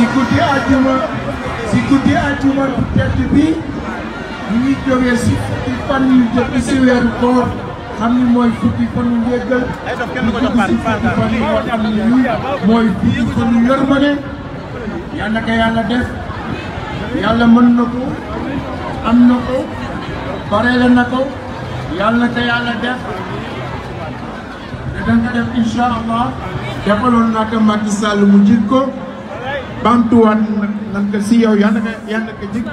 si guddi àjjuma bu tedd bi ñu ngi jógee si fukki fan yu jëkk si weeru koor xam ni mooy fukki fanu njéggal ñu dugg si fukki fan yoo xam ni mooy fukki fanu yërmande yal na ko yàlla def yàlla mën na ko am na ko bareele na ko yal na ko yàlla def te danga def incha allah defaloon naa ko Macky Sall mu jig ko bantuwaat nañ ko si yow yal na ko jig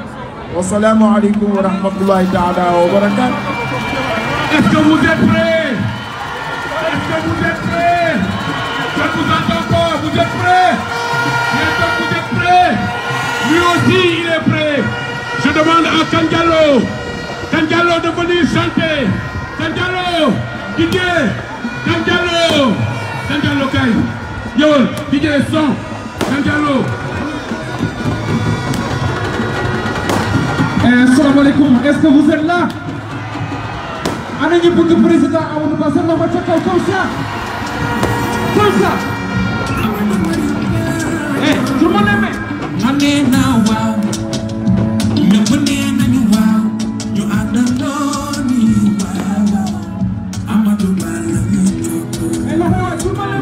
wasalaamu aleykum wa rahmatullahi taala wa barakatuh. Est-ce que vous êtes prêts? Est-ce que vous êtes prêts? Je vous entends pas, vous êtes prêts? Est-ce que vous êtes prêts? Lui aussi il est prêt. Je demande à Kandjalo de venir chanter. Kandjalo, Didier, Kandjalo kay. Yo, Didier son. Kandjalo. Assalamu alaikum, est-ce que vous êtes là? Ana ñu bëgg président Amadou Ba sa loxo ca kaw comme ça. Tout le monde aime. Mané na waaw. Ñëpp nee nañu waaw. Ñu àndandoo ni waaw. Amadou Ba la ñu topp.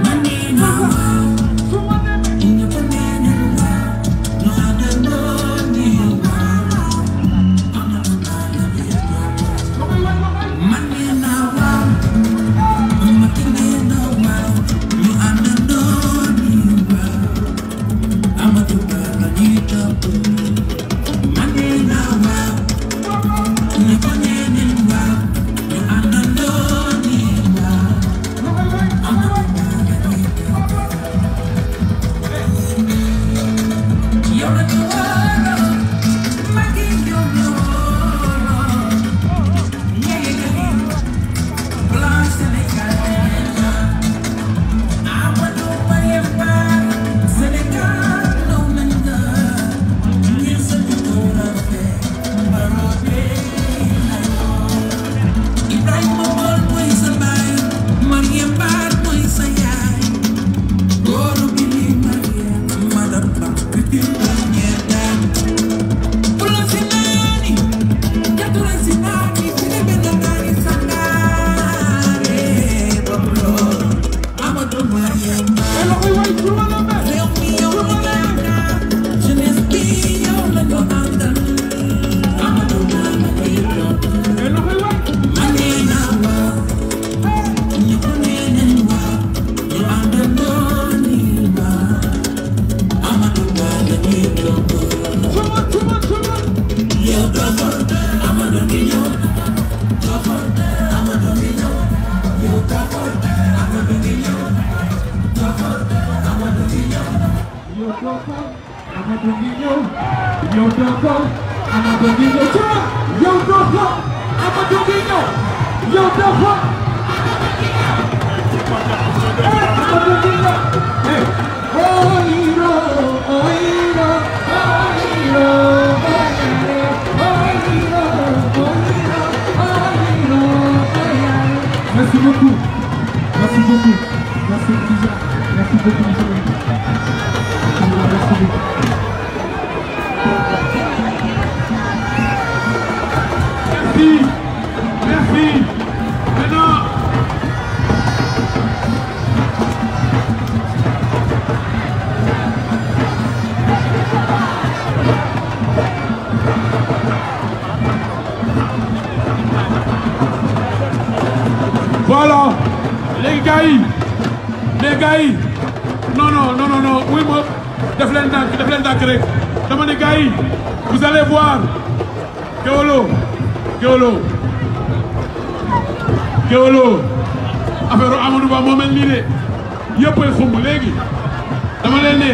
Mané na waaw. Ñëpp nee nañu waaw. Ñu àndandoo ni waaw. Amadou Ba la ñu topp. Mané na waaw. Macky nee na waaw. Ñu àndandoo ni waaw. Amadou Ba la ñu topp. Mané na waaw. Ñëpp nee nañu waaw. Ñu àndandoo ni waaw. Amadou Ba la ñu topp. Yow la ñu wóoroo. Macky yow la wóoroo. Ñeegi plan Sénégal. Amadou Ba yemba. Sénégal naw nañ la. Ngir sa tuur rafet. Barote Ibrahima Bol mooy sa baay. Mariam Baar mooy sa yaay. Góoru bi ni Mariam. Madame Ba bitim ba ñeetaan. Pula si naani. Jatura si naani. Fide benn naani sangaare. Bablo Amadou Mariam Baar. Réew mi yow la ñu àndal. Jeunesse bi yow la ñu àndal. Amadou Ba la ñuy topp. Mané na waaw. Ñëpp nee nañu waaw. Ñu àndandoo ni waaw. Amadou Ba la ñuy topp. Yow doxal Amadou ngi ñëw. Doxal Amadou ngi ñëw. Yow doxal Amadou ngi ñëw. Doxal Amadou ngi ñëw. Yow doxal Amadou ngi ñëw. Yow doxal Amadou ngi ñëw. Yow doxal Amadou ngi ñëw. Yow doxal Amadou ngi ñëw. Oyiro, oyiro, oyiro, oyiro, oyiro, oyiro, oyiro. Merci beaucoup. Merci beaucoup. Merci Lisa. Merci beaucoup. Merci beaucoup. Merci. Maintenant. Voilà. Les gars yi. Non. Oui, moi. Def leen ndànk rek. Dama ne gars yi. Vous allez voir. Géwalo. Affaire Amadou Ba moo mel nii de. Yëpp ay xumb léegi. Dama leen ne.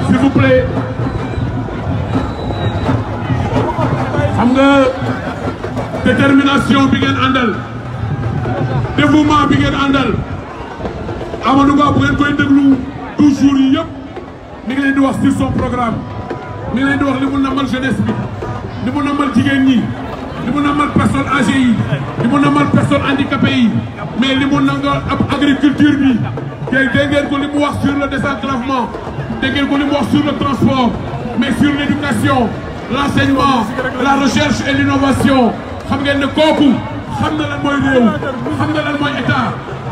S'il vous plaît. Xam nga détermination bi ngeen àndal. Dévouement bi ngeen àndal. Amadou Ba bu ngeen koy déglu 12 jours yi yëpp mi ngi leen di wax sur son programme mi ngi leen di wax li mu namal jeunesse bi li mu namal jigéen ñi li mu namal personnes âgées yi li mu namal personnes handicapées yi mais li mu nangal ab agriculture bi dégg ngeen ko li mu wax sur le désenclavement dégg ngeen ko li mu wax sur le transport mais sur l'éducation l'enseignement la recherche et l'innovation xam ngeen ne kooku xam na lan mooy réew xam na lan mooy état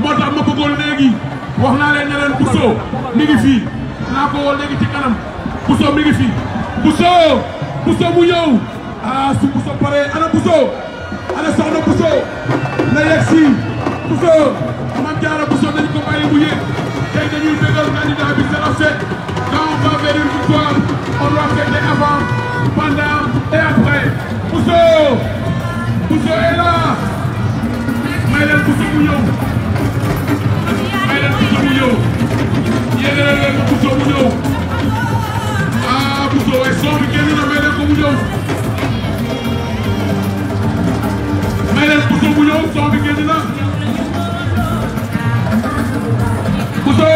moo tax ma bëggoon léegi wax naa leen ne leen Bousso mi ngi fii naa ko woo léegi ci kanam Bousso mi ngi fii Bousso mu ñëw ah su Bousso pare ana Bousso ana soxna Bousso na yegg si Bousso Mame Diarra Bousso dañu ko bàyyi mu yéeg tey dañuy bégal candidat bi c'est la fête quand on va vers une victoire on doit fêter avant pendant et après Bousso est là may leen Bousso mu ñëw may leen Bousso mu ñëw yéegalal leen ko Bousso mu ñëw ah Bousso waaye son bi génn na may leen ko mu ñëw may leen Bousso mu ñëw son bi génn na Bousso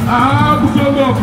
ah Bousso boog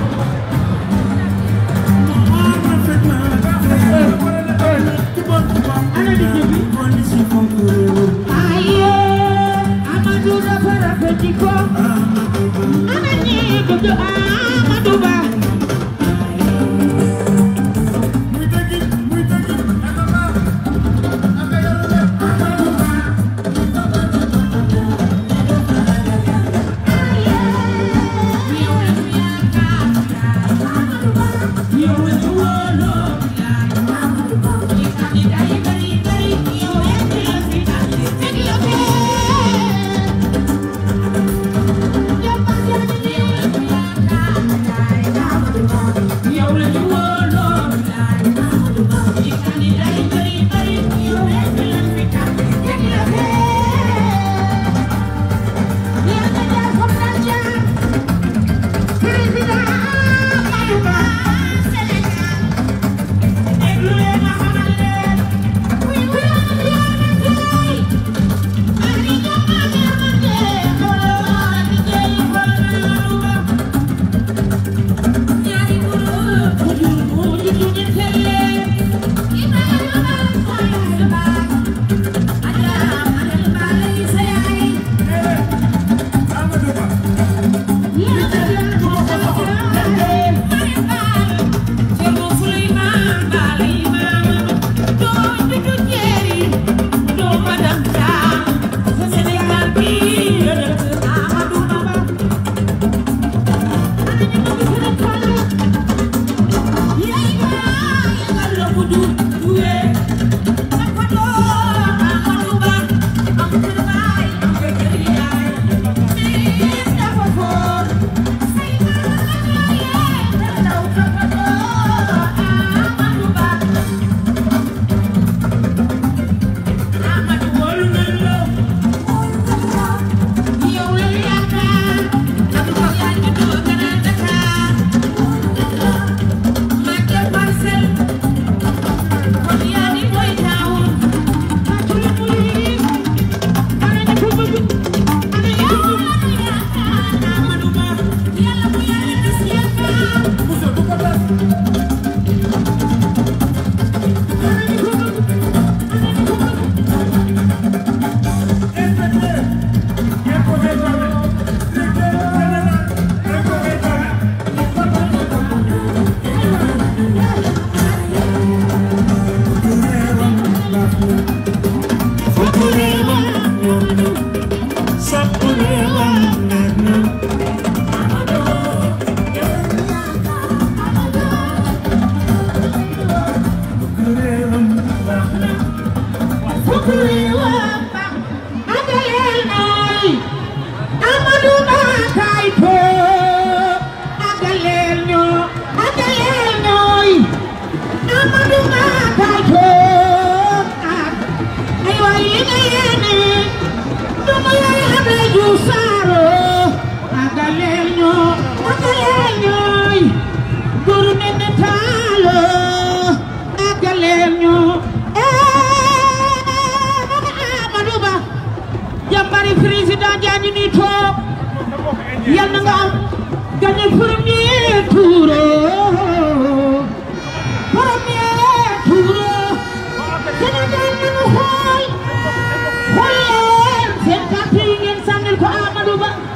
Sénégal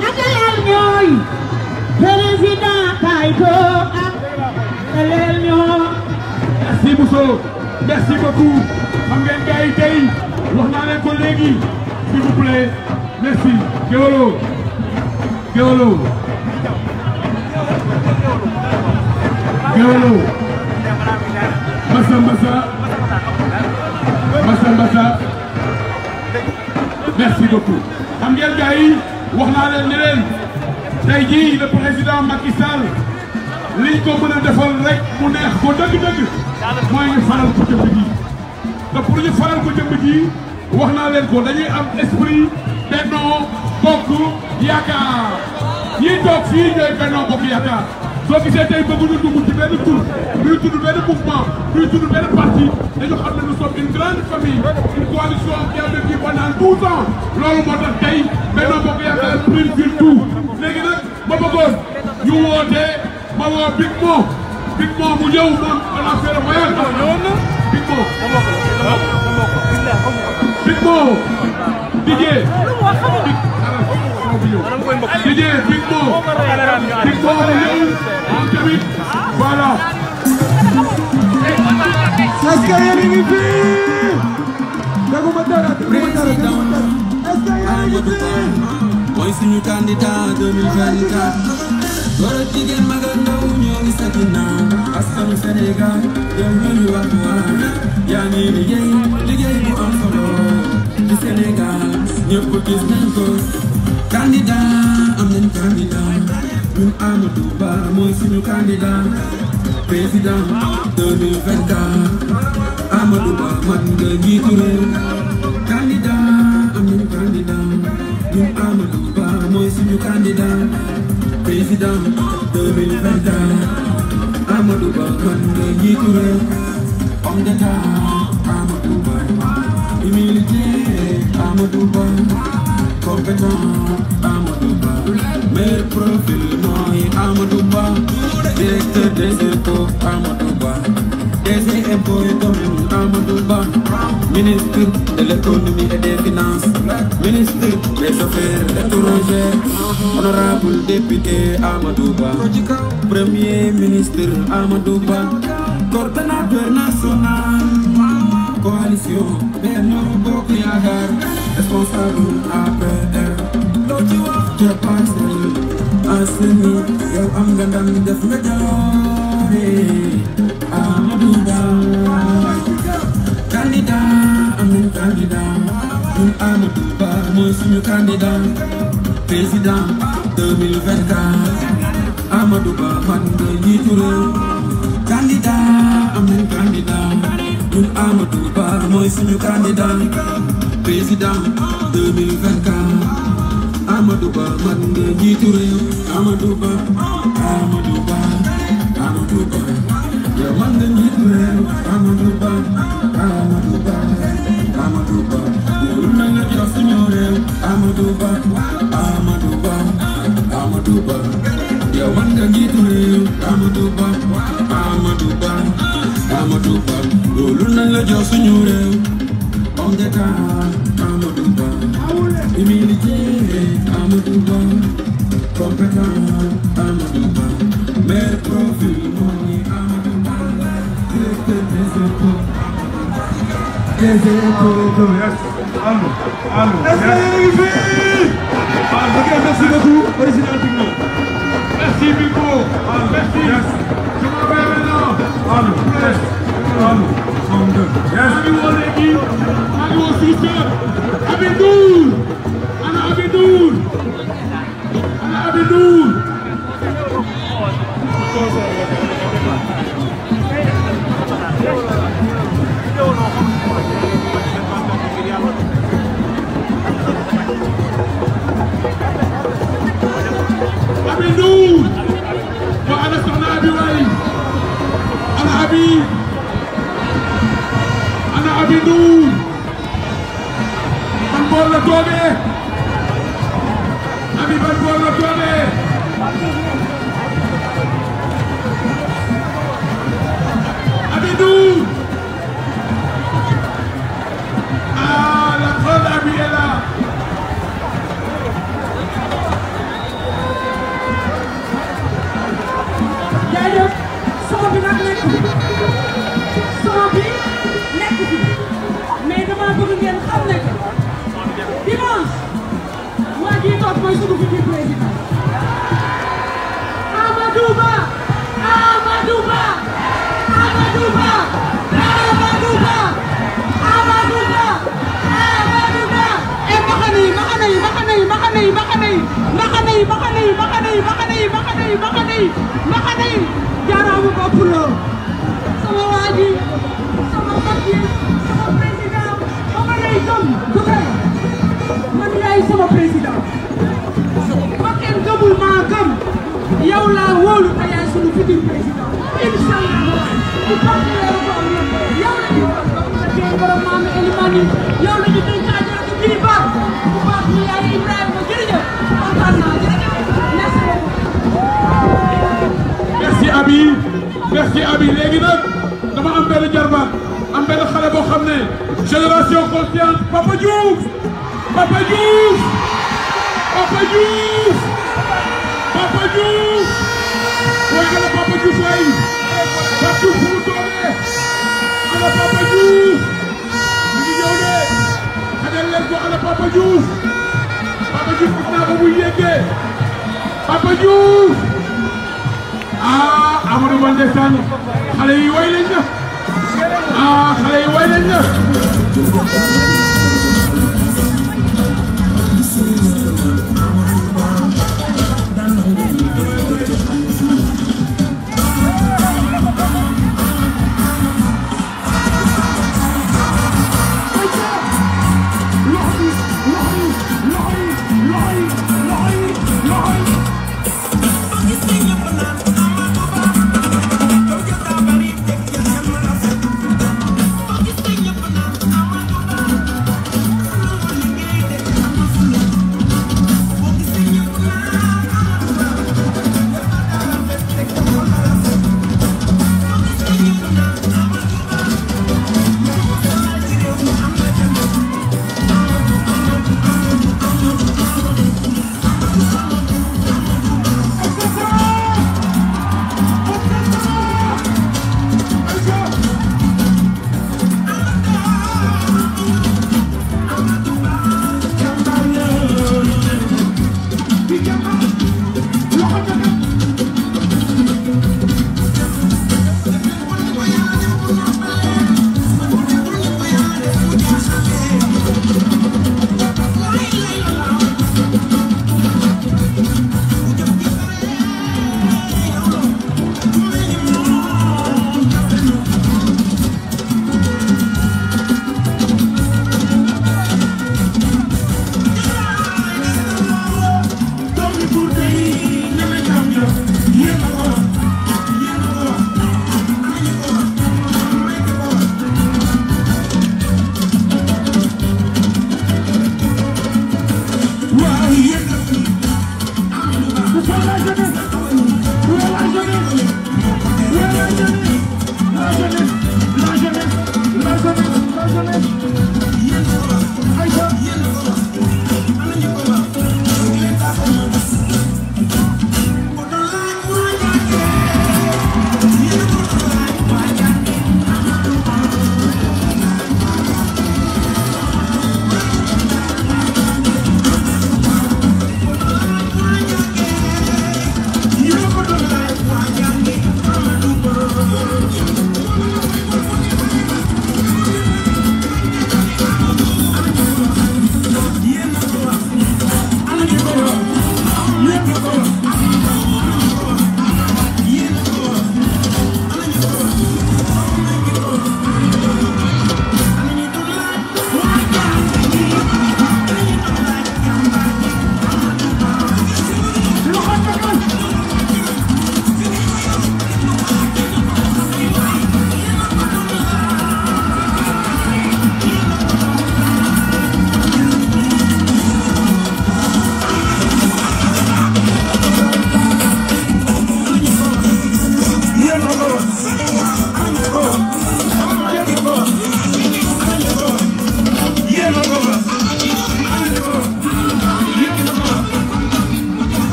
ñagaleel ñooy président kay ko am ñagaleel ñoo merci Bousso merci beaucoup xam ngeen gars yi tey wax naa leen ko léegi s'il vous plaît merci Géwalo Géwalo Géwalo Massa Massa Massa Massa merci beaucoup xam ngeen gars yi wax naa leen ne leen tey jii le président Macky Sall liñ ko mën a defal rek mu neex ko dëgg-dëgg mooy ñu faral ko jëmb ji te pour ñu faral ko jëmb ji wax naa leen ko dañuy am esprit Benno Bokk Yaakaar ñi toog fii ñooy Benno Bokk Yaakaar soo gisee tey bëgguñu dugg ci benn tur ñuy tudd benn mouvement ñuy tudd benn parti dañu xam ne nous sommes une grande famille une coalition qui a vécu pendant 12 ans loolu moo tax tey Benno Bokk Yaakaar prime sur tout léegi nag ma bëggoon ñu woote ma woo Big Mo mu ñëw moom on a fait le voyage Big Mo Big Mo DJ Big Mo mu ñëw moom tamit voilà. est-ce que yéen a ngi fi daguma dara est-ce que yéen a ngi fi mooy suñu candidat 2024 góor ak jigéen mag ak ndaw ñoo ngi sa ginnaaw askanu Sénégal yow ñu wax yaa ngi liggéey bu am solo ci Sénégal ñëpp gis nañ ko candidat am nañ candidat ñun Amadou Ba mooy suñu candidat président 2024 Amadou Ba man nga njiitu réew candidat am nañ candidat ñun Amadou Ba mooy suñu candidat président 2024 Amadou Ba man nga njiitu réew homme d'état Amadou Ba humilité Amadou Ba compétent Amadou Ba meilleur profil mooy Amadou Ba directeur des impôts Amadou Ba DG impôts et domaines Amadou Ba ministre de l'économie et des finances ministre des affaires étrangères honorable député Amadou Ba premier ministre Amadou Ba coordonnateur national coalition Benno Bokk Yaakaar responsable APR loo ci wax ca Parcelles Assainies yow am nga ndam def nga jaloore Amadou Ba candidat am nañ candidat ñun Amadou Ba mooy suñu candidat président 2024 Amadou Ba man nga njiitu réew candidat am nañ candidat ñun Amadou Ba mooy suñu candidat président 2024 Amadou Ba man nga njiitu réew Amadou Ba Amadou Ba Amadou Ba yow man nga njiitu réew Amadou Ba Amadou Ba Amadou Ba loolu na nga jox suñu réew Amadou Ba Amadou Ba Amadou Ba yow man nga njiitu réew Amadou Ba Amadou Ba Amadou Ba loolu na nga jox suñu réew homme d'état Amadou Ba humilité Amadou Ba compétent Amadou Ba meilleur profil mooy Amadou Ba directeur des impôts Allô. est-ce que yéen a ngi fi ok merci beaucoup président Big Mo Merci Big Mo. Merci. Yes. Je m'en vais maintenant. Allô. Yes. Allô. Yes. Maa ngi woo léegi. Maa ngi woo Cissé. Abidour. Ana Abidour. Ana Abidour. Abidour. Wa ana soxna Abi waay. Ana Abi. Ana Abidour. Ban boor la toogee. Abi ban boor la toogee. Abidour. Ah, la grande Abi est là. suñu futur président Amadou Ba Amadou Ba Amadou Ba Amadou Ba Amadou Ba Amadou Ba e maxane yi jaaraama ba pulo sama waaji sama mag yi sama président ba ma lay gëm du kay man yaay sama président ma kenn gëmul maa gëm yow laa wóolu te yaay sunu futur président inshallah di parti yow ko yow la ñu la tey borom maam Elimani yow la ñu tey caajal ci kii ba bu baax ni yaay Ibrahima jërëjëf kontaan naa jërëjëf merci beaucoup merci Abi léegi nag dama am benn jarbaat am benn xale boo xam ne génération consciente Papa Diouf Papa Diouf Papa Diouf Papa Diouf waaye ana Papa Diouf waay Papa Diouf fu mu toogee ana Papa Diouf mi ngi ñëw de xajal leen ko ana Papa Diouf Papa Diouf gis naa ko muy yéegee Papa Diouf ah Amadou Ba ndeysaan xale yi way lañ na xale yi way lañ na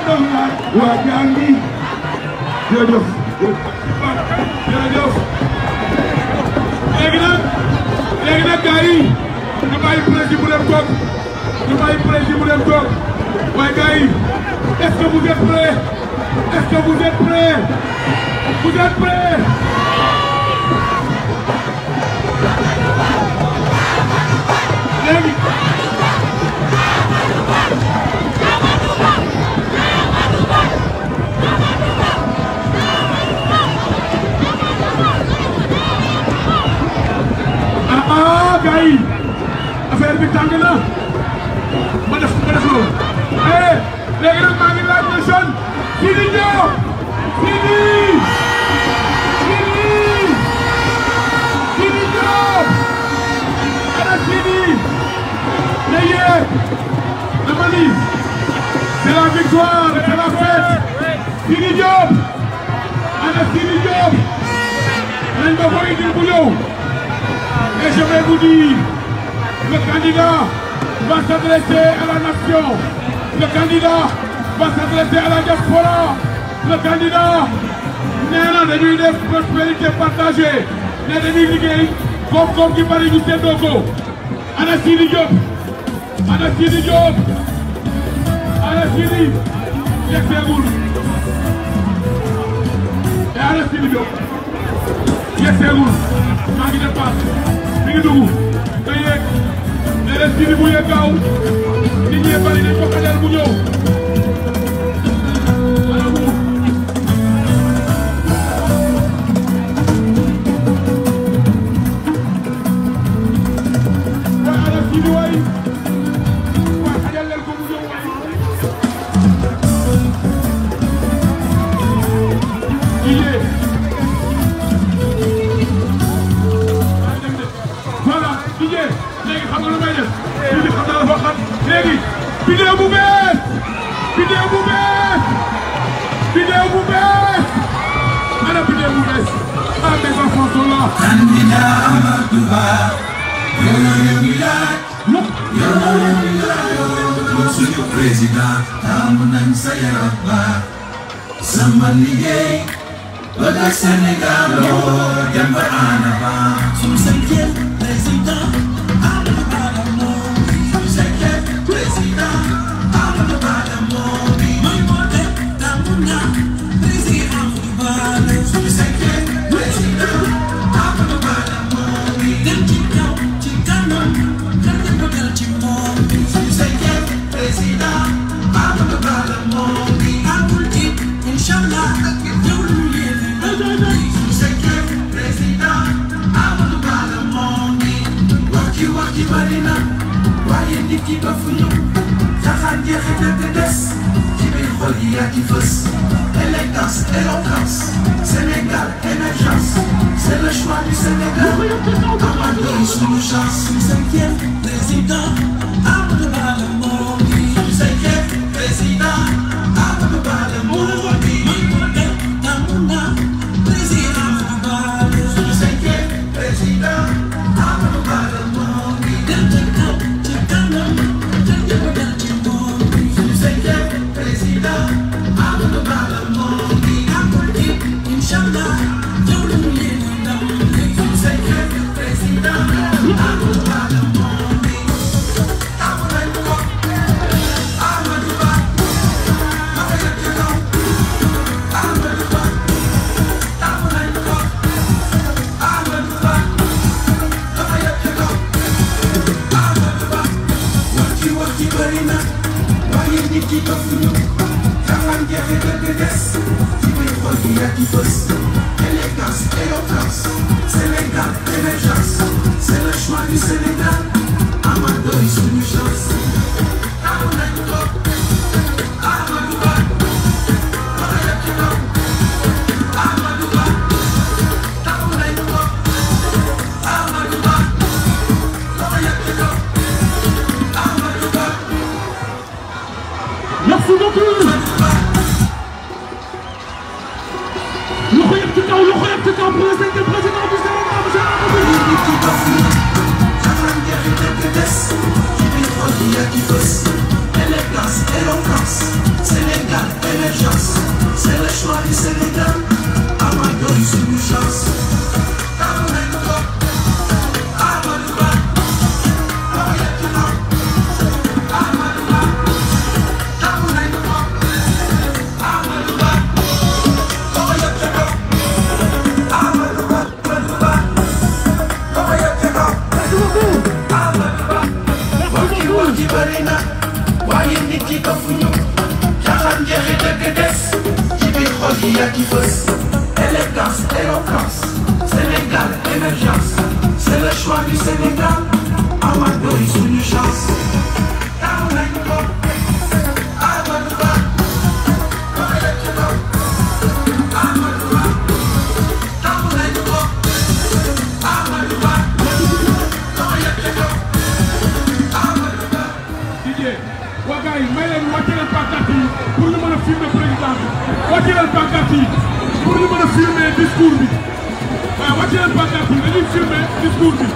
waa Gambie jërëjëf jërëjëf léegi nag gars yi ñu bàyyi président bu dem toog ñu bàyyi président bu dem toog waaye gars yi est-ce que vous êtes prêts est-ce que vous êtes prêts vous êtes prêts léegi gars yi affaire bi tàng na ma def loolu léegi nag maa ngi laaj ne jeune Sidi Diop Sidi Diop ana Sidi na yee dama ni c'est la victoire c'est la fête Sidi Diop ana Sidi Diop nañ ma ko indil bu ñëw. Et je vais vous dire, le candidat va s'adresser à la nation, le candidat va s'adresser à la diaspora, le candidat nee na dañuy def prospérité partagée, ne dañuy liggéey koom-koom gi bari ñu seddoo ko. Ana Sidi Diop, ana Sidi Diop, ana Sidi yegseegul, et ana Sidi Diop yegseegul, maa ngi dépassé. mi ngi dugg nga yéeg ne leen Sidi bu yéeg gaaw nit ñi bari nañ ko xajal bu ñëw ana mu waaye ana Sidi waay waaye xajal leen ko bu ñëw waay yéeg léegi xam nga lu may def léegi xam naa dafa xam léegi vidéo bu bees vidéo bu bees vidéo bu bees ana vidéo bu bees ah mes enfants sont là. Candidat Amadou Ba yow la ñu laaj yow la ñu laaj suñu président taamu nañ sa yaram ba sama liggéey bëgg Sénégal loo dem ba en avant suñu cinquième président ki ba fu ñu taxaan jeexital te des ci biir xol yi yaa ci fës élégance éloquence Sénégal émergence c'est le choix du Sénégal Amadou yi suñu chance suñu cinquième président Amadou Ba la moo ngi suñu cinquième président Amadou Ba la moo ngi Tamuna président Amadou Ba suñu cinquième président Amadou Ba la moo ngi élégance, éloquence, Sénégal, émergence, c'est le choix du Sénégal. Amadou yi suñu chance. Amadou Ba, Amadou Ba, Amadou Ba, Amadou Ba, Amadou Ba, Amadou Ba, Amadou Ba. Merci beaucoup. Pour le cinquième président du Sénégal, élégance, éloquence, Sénégal. émergence, c'est le choix du Sénégal. Amadou est sous chance. Élégance, éloquence, Sénégal, émergence, c'est le choix du Sénégal. Amadou est sous chance. wàcce leen pancarte yi pour ñu mën a filmer discours bi waaw wàcce leen pancarte yi dañuy filmer discours bi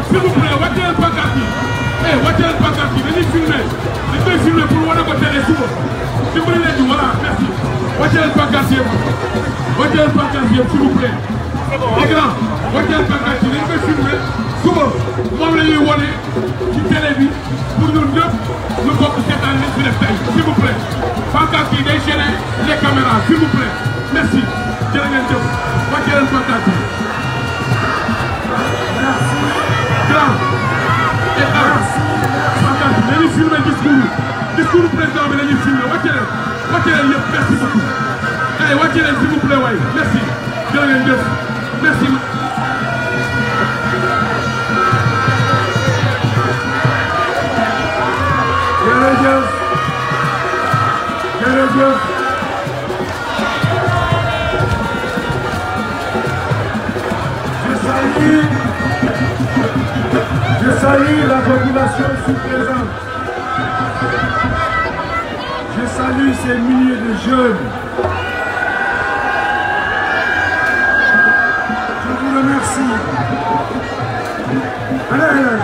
s'il vous plaît wàcce leen pancarte yi wàcce leen pancarte yi dañuy filmer dañ koy filmer pour wane ko télé suba dimbali leen di voilà merci wàcce leen pancarte yëpp wàcce leen pancarte yëpp s'il vous plaît les grands wàcce leen pancarte yi dañ koy filmer suba moom la ñuy wane ci télé bi pour ñun ñëpp ñu bokk seetaan li fi def tey s'il vous plaît pancarte yi day gêner les caméras s'il vous plaît merci jërë ngeen jëf wàcce leen pancarte yi grand et pancarte yi dañuy filmer discours président bi dañuy filmer wàcce leen yëpp merci beaucoup wàcce leen s'il vous plaît waay merci jërë ngeen jëf merci. Je salue la population ici présente. Je salue ces milliers de jeunes. Je vous remercie. Allez.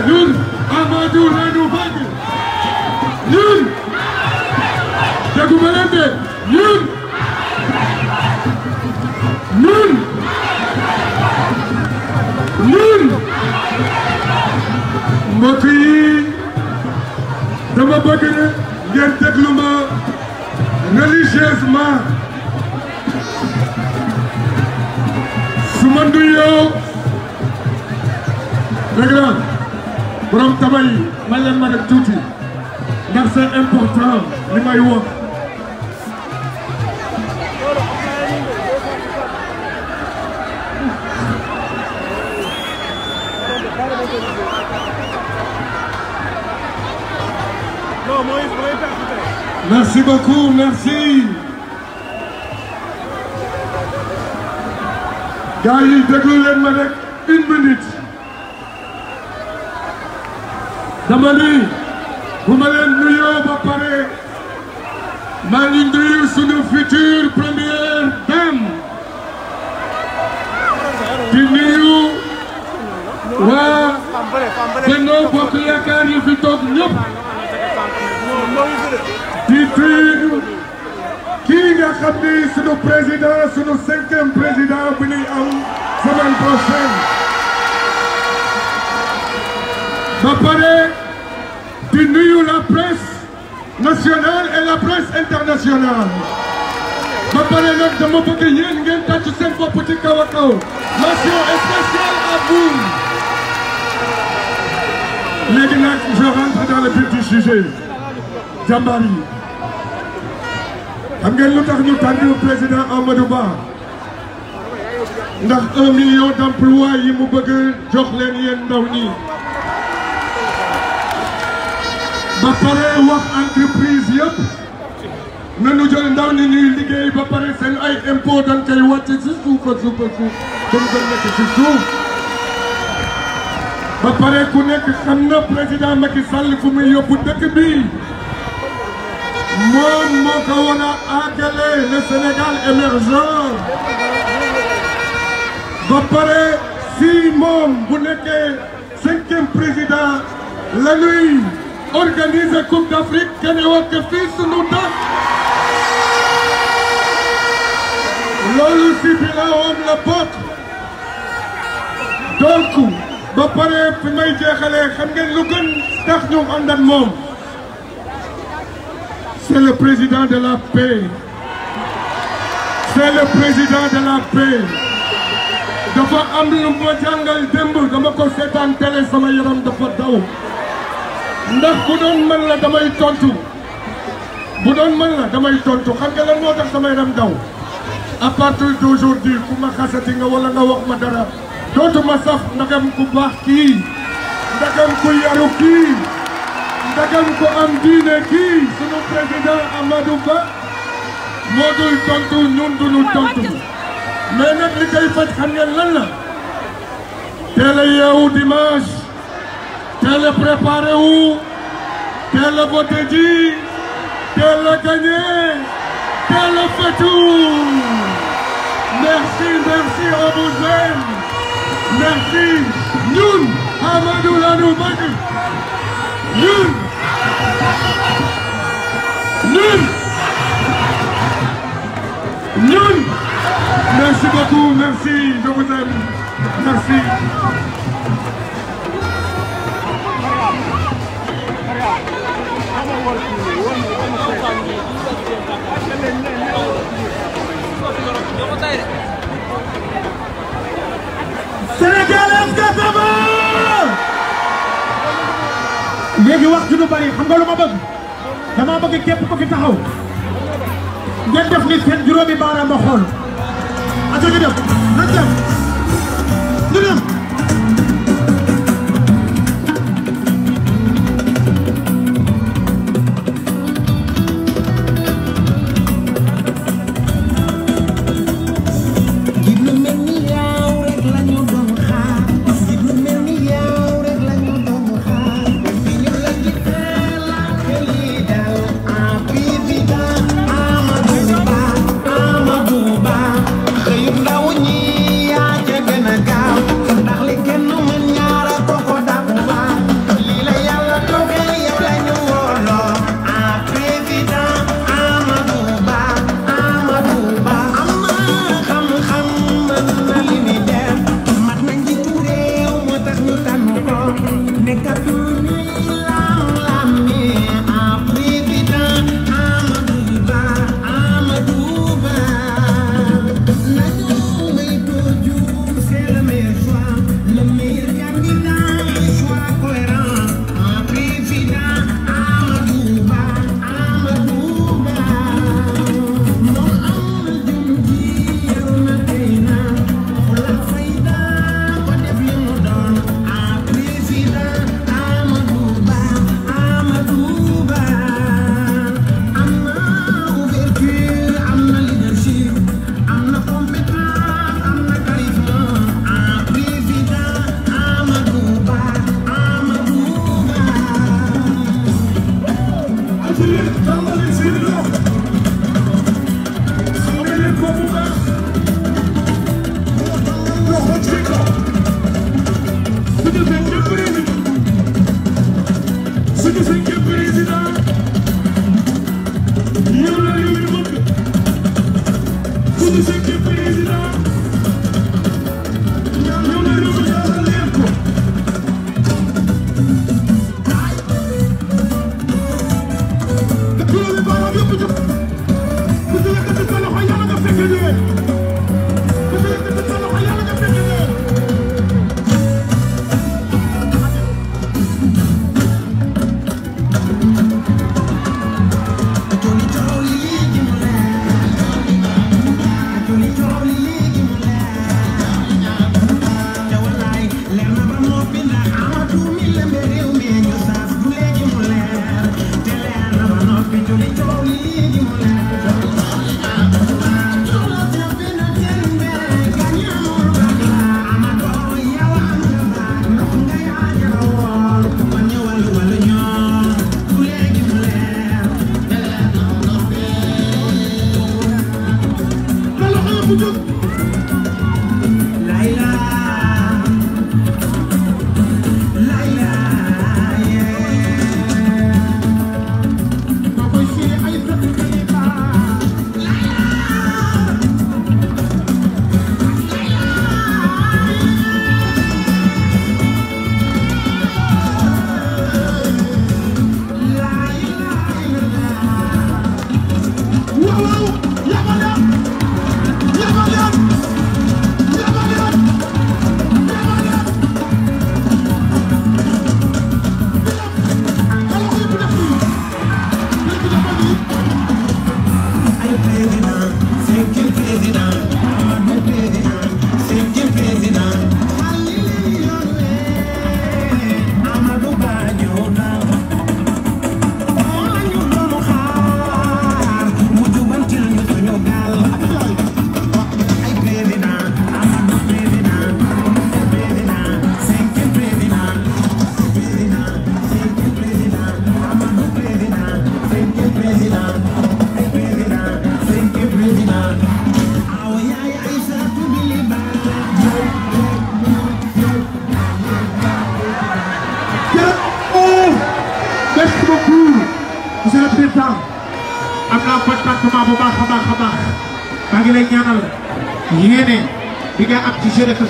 ñun Amadou la ñu bëgg ñun déggu ma leen de ñun mbokk yi dama bëgg ne ngeen déglu ma religieusement su ma nuyoo dégg nga borom tabay man leen ma def tuuti ndax c'est important li may wax. Merci beaucoup, merci. Gars yi déglu leen ma rek une minute. dama ni bu ma leen nuyoo ba pare maa ngi nuyu sunu future première dame di nuyu waa Benno Bokk Yaakaar yi fi toog ñëpp di nuyu kii nga xam ni sunu président sunu 5e président bi ñuy am semaine prochaine ba pare di nuyu la presse nationale et la presse internationale ba ba pare nag dama bëgg yéen ngeen tàcc seen bopp ci kaw a kaw. Mention spéciale à vous. léegi nag je rentre dans le vif du sujet. jàmbaar yi. xam ngeen lu tax ñu tànn président Amadou Ba. ndax 1 million d'emplois yi mu bëgg jox leen yéen ndaw ñi. ba pare wax entreprise yëpp. nañu jël ndaw ñi ñuy liggéey ba pare seen ay impôt dañ koy wàcce ci suuf ak suuf ak suuf comme dañ nekk ci suuf. ba pare ku nekk xam na président Macky Sall fu muy yóbbu dëkk bi. moom moo ko war a àggale le Sénégal émergent. ba pare si moom bu nekkee 5e président la ñuy organiser Coupe d'Afrique kenn wax fii sunu dëkk. loolu si bilan la bokk. donc ba pare fi may jeexalee xam ngeen lu gën tax ñu ànd ak moom. c'est le président de la paix. c'est le président de la paix. dafa am lu ma jàngal démb dama ko seetaan télé sama yaram dafa daw. ndax bu doon mën la damay tontu. bu doon mën la damay tontu xam nga lan moo tax sama yaram daw. à partir d'aujourd'hui ku ma xasati nga wala nga wax ma dara dootuma saf ndagam ku baax kii ndagam ku yaru kii ndagam ku am diine kii sunu président Amadou Ba moo dul tontu ñun duñu tontu mais nag li koy faj xam ngeen lan la teel a yeewu dimanche teel a préparé wu teel a voté ji teel a gagné teel a fetu. Merci, merci, on vous aime. Merci. Ñun Amadou la ñu bëgg. Ñun. Merci beaucoup, merci, je vous aime. Merci. Sénégal est-ce que ça va? léegi wax ju du bari xam nga lu ma bëgg dama bëgg képp ko fi taxaw ngeen def ni seen juróomi baaraam ma xool ato ñu def nañ dem ñu dem Put your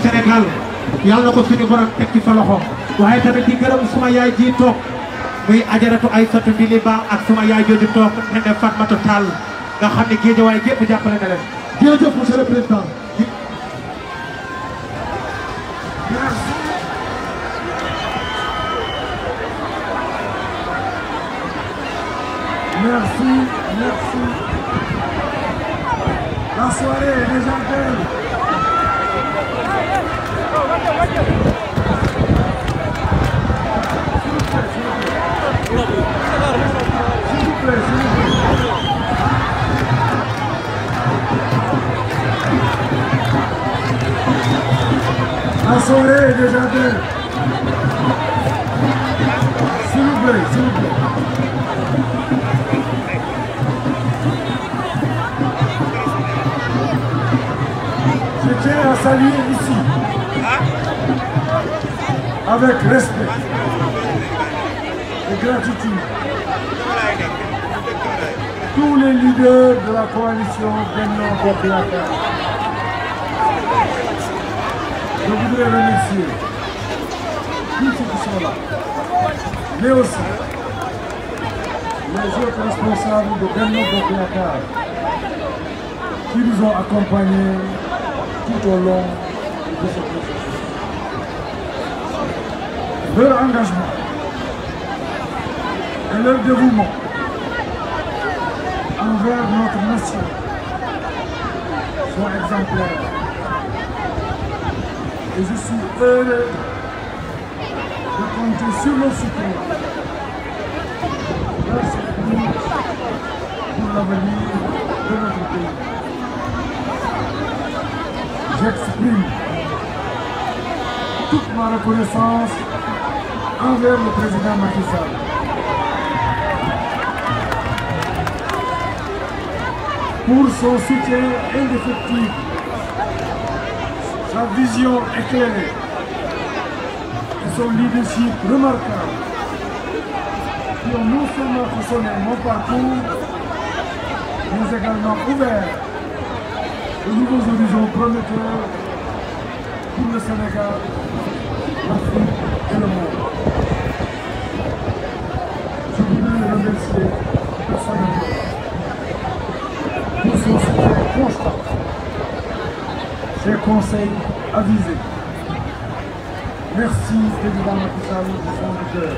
Sénégal yàlla ko suñu borom teg ci sa loxo waaye tamit di gërëm suma yaay ji toog muy ajaratu Aïssatou Mbili Ba ak suma yaay jooju toog ne Fatmata Tall nga xam ne Guédiawaye gépp jàppale na leen. jërëjëf monsieur le président. Merci, merci. La soirée est déjà belle. S'il vous plaît, s'il vous plaît. La soirée est déjà belle. S'il vous plaît, s'il vous plaît. Je tiens à saluer ici, avec respect et gratitude, tous les leaders de la coalition Benno Bokk Yakaar. Je voudrais remercier tous ceux qui sont là, mais aussi les autres responsables de Benno Bokk Yakaar qui nous ont accompagnés tout au long de ce processus. Leur engagement et leur dévouement envers notre nation sont exemplaires. Et je suis heureux de compter sur le soutien de leur service pour l'avenir de notre pays. J'exprime toute ma reconnaissance envers le président Macky Sall. Pour son soutien indéfectible, sa vision éclairée et son leadership remarquable qui ont non seulement façonné mon parcours, mais également ouvert de nouveaux horizons prometteurs pour le Sénégal, l'Afrique et le monde. Je voudrais le remercier personnellement pour son soutien constant, ses conseils avisés. Merci, président Macky Sall, du fond du cœur.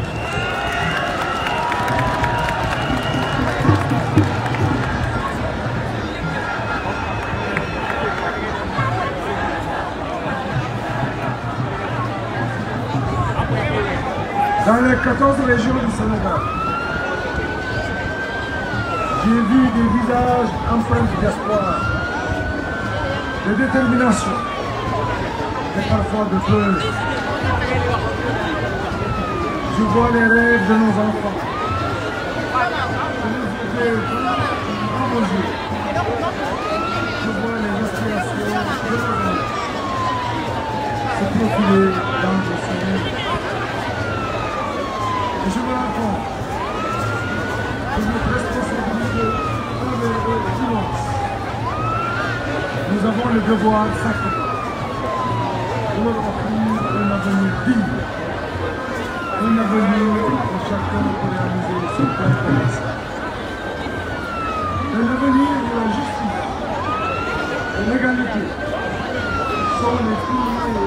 Dans les 14 régions du Sénégal, j'ai vu des visages empreints d'espoir, de détermination et parfois de peur. Je vois les rêves de nos enfants, de nos idées, de nos yeux. Je vois les aspirations nous avons le devoir sacré de leur offrir un avenir digne, un avenir où chacun peut réaliser son plein potentiel. Un avenir où la justice et l'égalité sont les piliers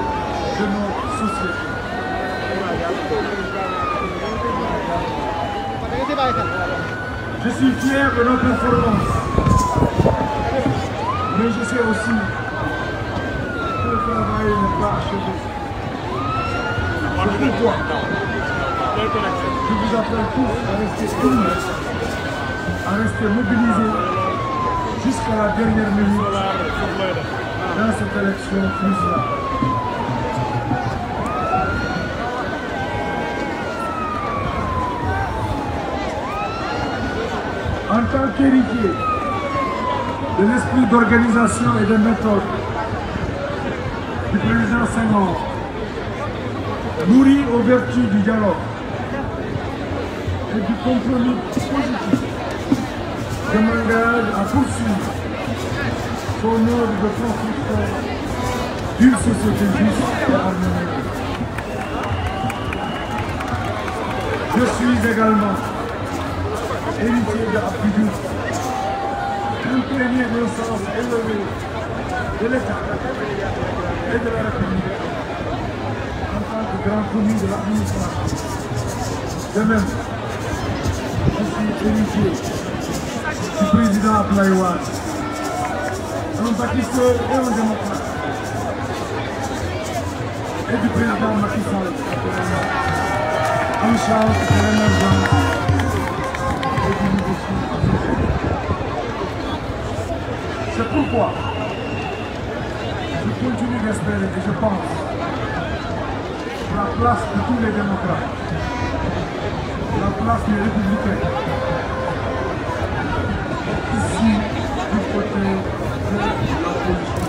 de notre société. Je suis fier de notre performance, mais je sais aussi que le travail n'est pas achevé. C'est pourquoi je vous appelle tous à rester unis, à rester mobilisés jusqu'à la dernière minute dans cette élection cruciale. En tant qu'héritier de l'esprit d'organisation et de méthode du président Senghor, nourri aux vertus du dialogue et du compromis positif, je m'engage à poursuivre son œuvre de construction d'une société juste et harmonieuse. Je suis également héritier de Abdou Diouf, imprégné d'un sens élevé de l'État et de la République en tant que grand commis de l'administration. De même, je suis héritier du président Abdoulaye Wade, un bâtisseur et un démocrate, et du président Macky Sall, en charge de l'émergence. C'est pourquoi je continue d'espérer et je pense la place de tous les démocrates, la place des républicains, ici du côté de l'opposition.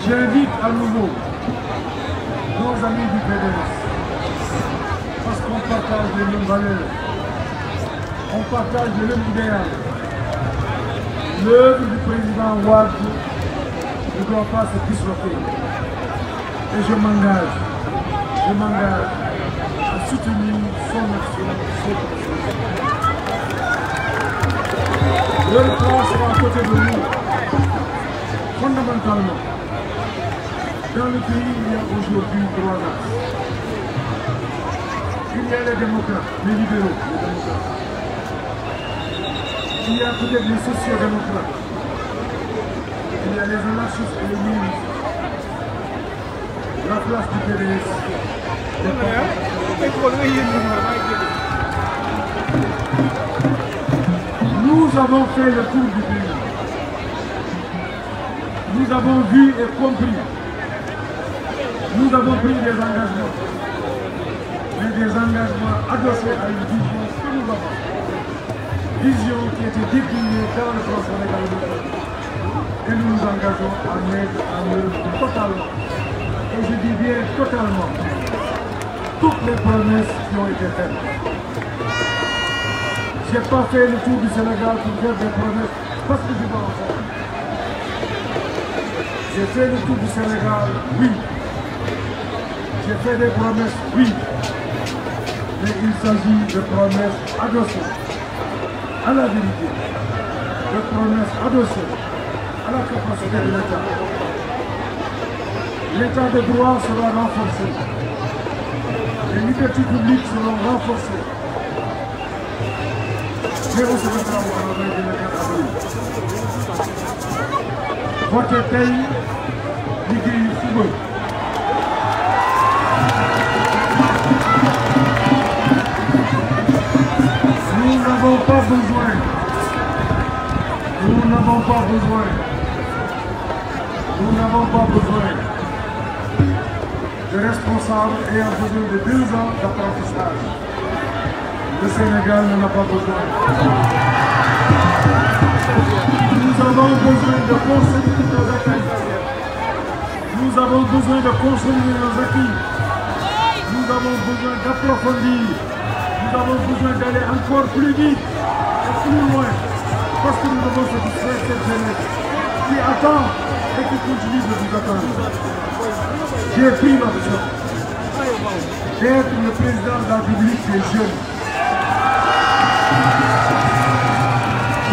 J'invite à nouveau nos amis du PDS, parce qu'on partage les mêmes valeurs, on partage le même idéal. L'œuvre du président Wade ne doit pas se disloquer. Et je m'engage à soutenir son action, ses processus. Leur place sera à côté de nous, fondamentalement. Dans le pays, il y a aujourd'hui trois axes. Il y a les démocrates, les libéraux, les démocrates. Il y a peut-être les sociodémocrates, il y a les anarchistes et les ministres. La place du PDS n'est pas. Nous avons fait le tour du pays. Nous avons vu et compris. Nous avons pris des engagements. Mais des engagements adossés à une vision que nous avons. Vision qui était déclinée dans le plan Sénégal et nous nous engageons à mettre en œuvre totalement, et je dis bien totalement, toutes les promesses qui ont été faites. Je n'ai pas fait le tour du Sénégal pour faire des promesses parce que je dois en faire. J'ai fait le tour du Sénégal, oui. J'ai fait des promesses, oui. Mais il s'agit de promesses adossées à la vérité, de promesses adossées à la capacité de l'État. L'État de droit sera renforcé. Les libertés publiques seront renforcées. Mais on se mettra au travail de l'État à venir. Votre pays, liggéey suba. Nous n'avons pas besoin de responsables ayant besoin de 2 ans d'apprentissage. Le Sénégal n'en a pas besoin. Nous avons besoin de consolider nos acquis. Nous avons besoin de consolider nos acquis. Nous avons besoin d'approfondir. Nous avons besoin d'aller encore plus vite et plus loin. Parce que nous devons satisfaire cette jeunesse. qui attend et qui continue de vous attendre. J'ai pris l'option d'être le président de la République des jeunes.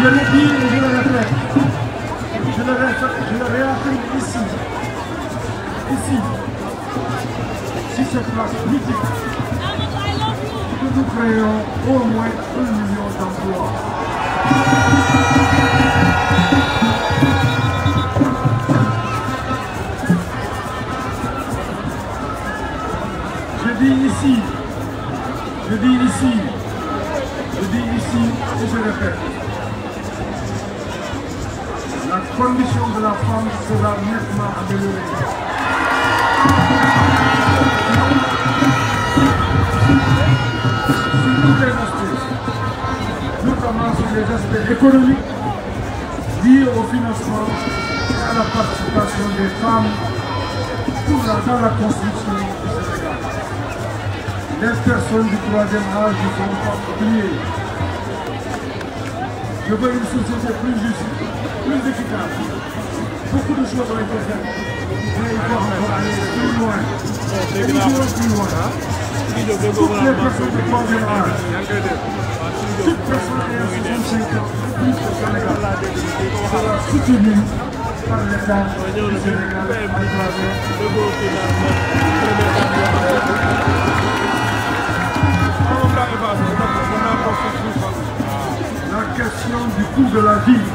Je le dis et je le répète. Je le réaffirme ici, sur cette place mythique, que nous créons au moins 1 million d'emplois. Je dis ici, et je répète. La condition de la femme sera nettement améliorée. Sur tous les aspects, notamment sur les aspects économiques, liés au financement et à la participation des femmes dans la construction du Sénégal. Les personnes du 3e âge ne sont pas oubliées. Je veux une société plus juste, plus efficace. Beaucoup de choses ont été faites, mais il faut encore aller plus loin. Et nous irons plus loin. Toutes les personnes du 3e âge, toute personne ayant 65 ans, plus au Sénégal, sera soutenue par l'État du Sénégal à travers la question du coût de la vie.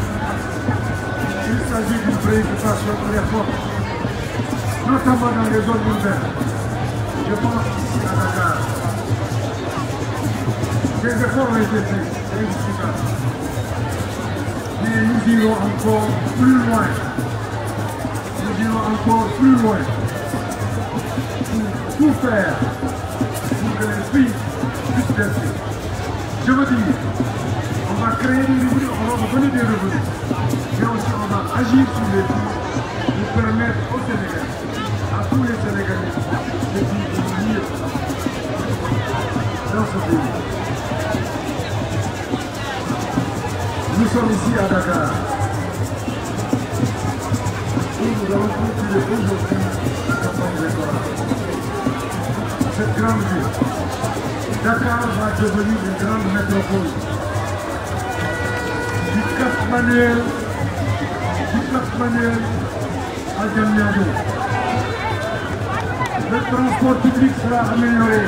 Il s'agit d'une préoccupation très forte, notamment dans les zones urbaines. Je pense ici à Dakar. Des efforts ont été faits, c'est indiscutable. Mais nous irons encore plus loin. Nous irons encore plus loin pour tout faire pour que les filles puissent rester. Je veux dire, on va créer des revenus, on va donner des revenus, mais aussi on va agir sur les filles pour permettre aux Sénégalais, à tous les Sénégalais, de vivre mieux dans ce pays. Nous sommes ici à Dakar, où nous allons continuer aujourd'hui la campagne électorale. Cette grande ville, Dakar va devenir une grande métropole. Du Cap Manuel à Diamniadio. Le transport public sera amélioré,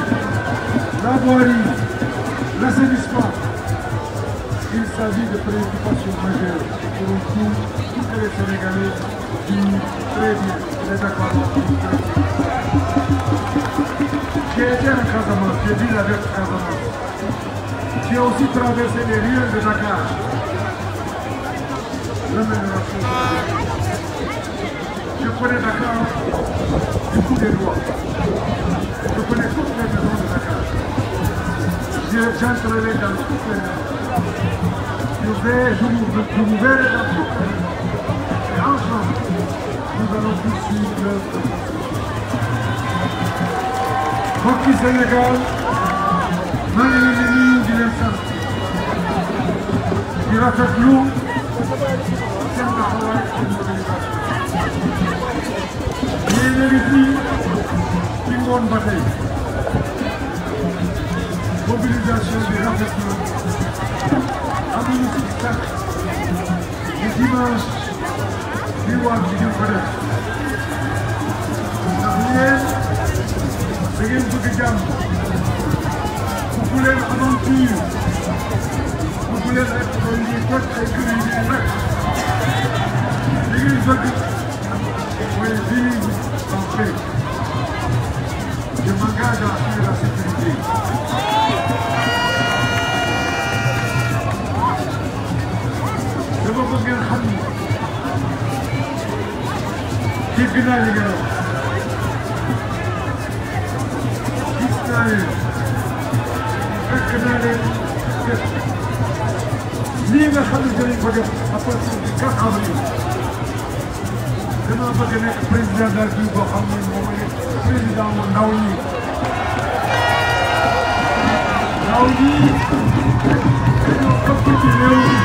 la voirie, l'assainissement. Il s'agit de préoccupations majeures pour tous les Sénégalais vivent très bien. Les d'accord. J'ai été à Casamance, j'ai vu la verte Casamance. J'ai aussi traversé les ruelles de Dakar. L'amélioration. Je connais Dakar du coup des doigts. Je connais toutes les maisons de Dakar. J'entrerai dans toutes les maisons. Je vous verrai dans toutes les maisons. Et ensemble, nous allons poursuivre l'œuvre de Mbokki Sénégal, maa ngi leen di nuyu di leen sant di rafetlu seen taxawaay ak mobilisation. Yéen a ngi fii ci ngoon ba tey mobilisation bi rafetlu amuñu ci sax le dimanche bi war bi ñu ko def ndax yéen da ngeen bëgg jàmm bëgg leen aventure bëgg leen rek doon ñuy toj ay kër yi ñuy rek li ngeen bëgg mooy vivre en paix. Je m'engage à assurer la sécurité. dama bëgg ngeen xam ni dégg naa li ngeen wax. fekk naa leen def lii nga xam ne dinañ ko def à partir du 4 avril dama bëgg nekk président de la République boo xam ne moom mooy président mu ndaw ñi. ndaw ñi dañoo ëpp ci réew mi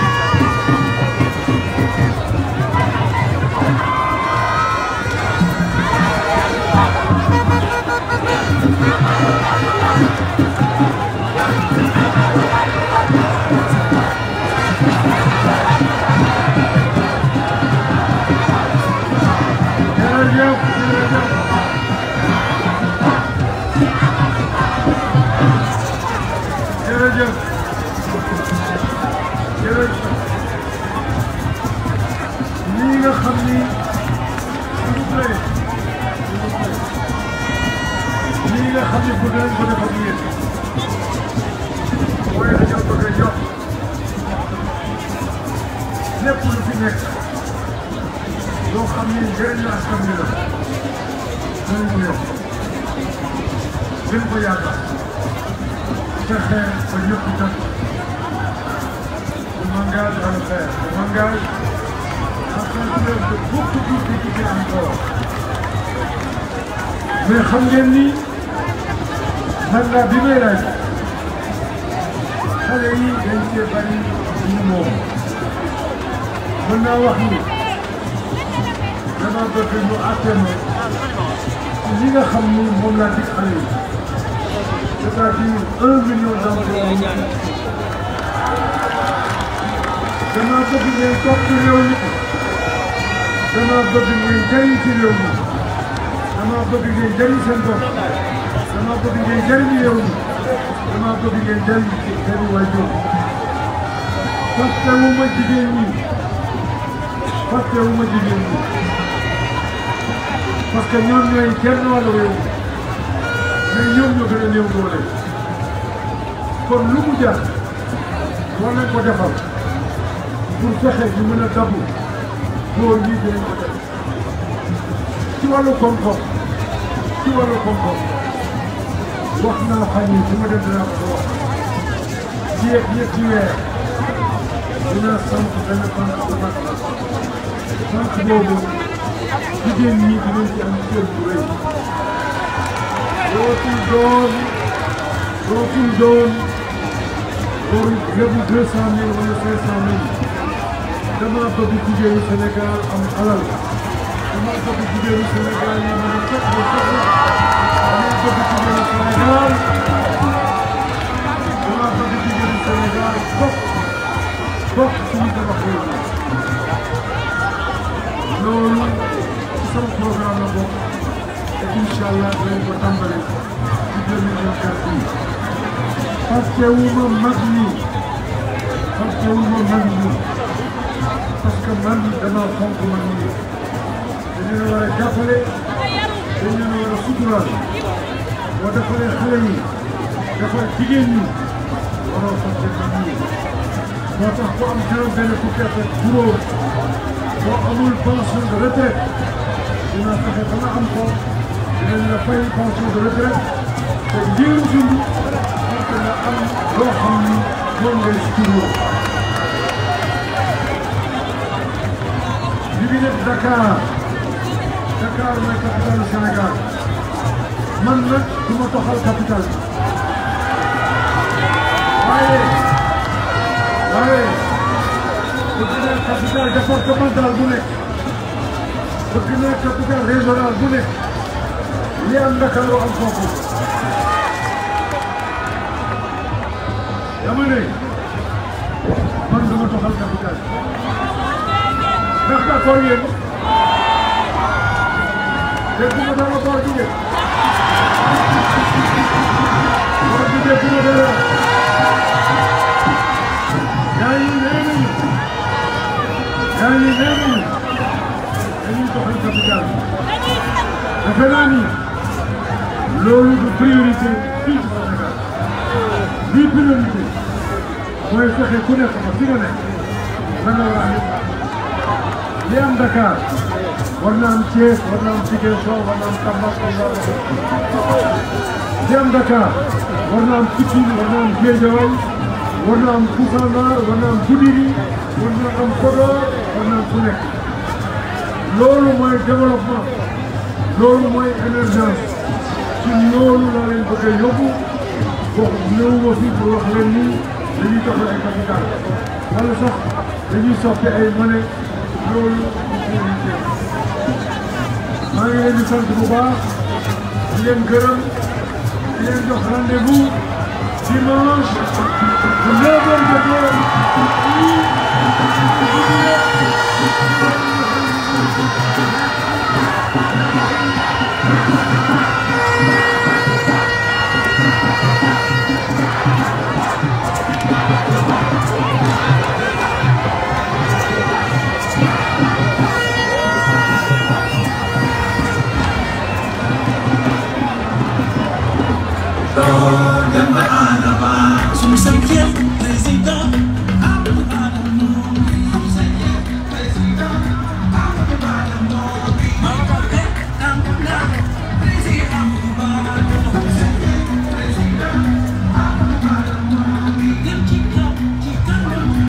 dinañ ko def ak yéen mooy dañoo bëgg a jox lépp lu fi nekk loo xam ni njëriñu askan wi la dinañ ko yokk gën ko yaatal fexe ba ñëpp jot je m'engage à le faire je m'engage à faire preuve de beaucoup d'utilité encore mais xam ngeen ni mandat bi may laaj xale yi dañ cee bari ñu moom mën naa wax ni dama bëgg ñu àtteema li nga xam ni moom laa dig xale yi c'est-à-dire 1 million d'emplois dama bëgg ngeen toog ci réew mi dama bëgg ngeen jëriñ ci réew mi dama bëgg ngeen jëriñ seen bopp dama bëgg ngeen jëriñ réew mi dama bëgg ngeen jëriñ seen waajur fàttewuma jigéen ñi fàttewuma jigéen ñi parce que ñoom ñooy genn wàllu réew mais ñoom ñoo gën a néew doole kon lu mu jar war nañ ko defal pour fexe ñu mën a dabu góor ñi dinañ ko def ci wàllu koom-koom ci wàllu koom-koom wax naa xam ni su ma dem dinaa ko wax fii ak ñetti weer dinaa sant benn banque bu mag banque boobu jigéen ñi dinañ ci am cër bu rëy dootul doon lébu 200 000 wala 500 000 dama bëgg jigéenu Sénégal am alal dama bëgg jigéenu Sénégal yi mën a fekk ba soxla dama bëgg jigéenu Sénégal bokk suñu tabax réew loolu ci sama programme la bokk te incha allah dinañ ko tàmbali ci 2024 bi fàttewuma mag ñi parce que man dama fonk mag ñi dañu leen war a jàppale dañu leen war a suturaal boo defalee xale yi defal jigéen ñi waroo fàtte mag ñi moo tax ku am juróom-benn fukki at ak juróom boo amul pension de retraite dina fexe ba nga am ko dinañ la fay pension de retraite te njëriñ dund pour que nga am loo xam ni moom ngay suturoo. li bi nekk Dakar mooy capitale du Sénégal man nag du ma toxal capitale bi waaye bëgg naa capitale départemental bu nekk bëgg naa capitale régional bu nekk li am Ndakaaru am foofu dama ne man dama toxal capitale ndax d'accord yéen dégg nga dama boor bi de boor bi dégg nga dara yaa ngi nee nañu dañuy toxal capitale defe naa ni loolu du priorité fii ci Sénégal lii priorité mooy fexe ku nekk fa fi nga nekk la nga war a li am Dakar war na am Thiès war na am Ziguinchor war na am Tambacounda li am Dakar war na am Pikine war na am Guédiawaye war na am Koussanar war na am Goudiri war na am Podor war na am fu nekk loolu mooy développement loolu mooy émergence ci loolu laa leen bëgg a yóbbu wax ñëwuma fi pour wax leen ni dañuy joxe ay capital wala sax dañuy soppi ay monnaie loolu maa ngi leen di sant bu baax di leen gërëm di leen jox rendez-vous dimanche bu 9h jotee